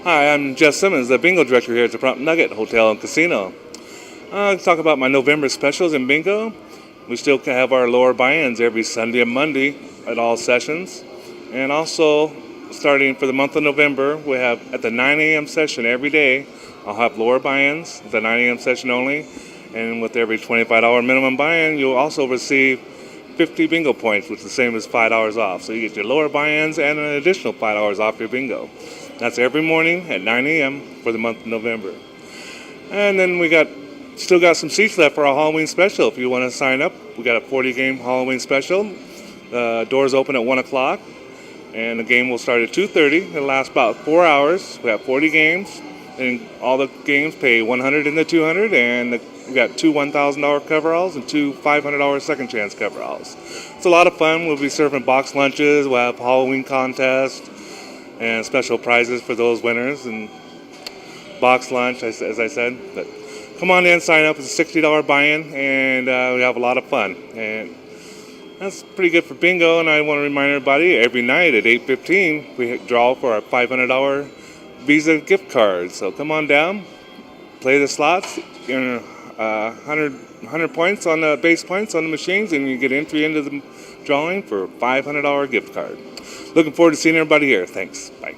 Hi, I'm Jeff Simmons, the bingo director here at the Prompt Nugget Hotel and Casino. Let's talk about my November specials in bingo. We still have our lower buy-ins every Sunday and Monday at all sessions. And also, starting for the month of November, we have at the 9 a.m. session every day, I'll have lower buy-ins, the 9 a.m. session only. And with every $25 minimum buy-in, you'll also receive 50 bingo points, which is the same as $5 off. So you get your lower buy-ins and an additional $5 off your bingo. That's every morning at 9 a.m. for the month of November. And then we still got some seats left for our Halloween special. If you want to sign up, we got a 40-game Halloween special. Doors open at 1 o'clock, and the game will start at 2:30. It'll last about 4 hours. We have 40 games, and all the games pay $100 and the $200, and we got two $1,000 coveralls and two $500 second chance coveralls. It's a lot of fun. We'll be serving box lunches. We'll have Halloween contests and special prizes for those winners and box lunch, as I said. But come on in, sign up. It's a $60 buy-in, and we have a lot of fun. And that's pretty good for bingo. And I want to remind everybody, every night at 8:15, we draw for our $500 Visa gift card. So come on down, play the slots, earn 100 points on the base points on the machines, and you get entry into the drawing for a $500 gift card. Looking forward to seeing everybody here. Thanks. Bye.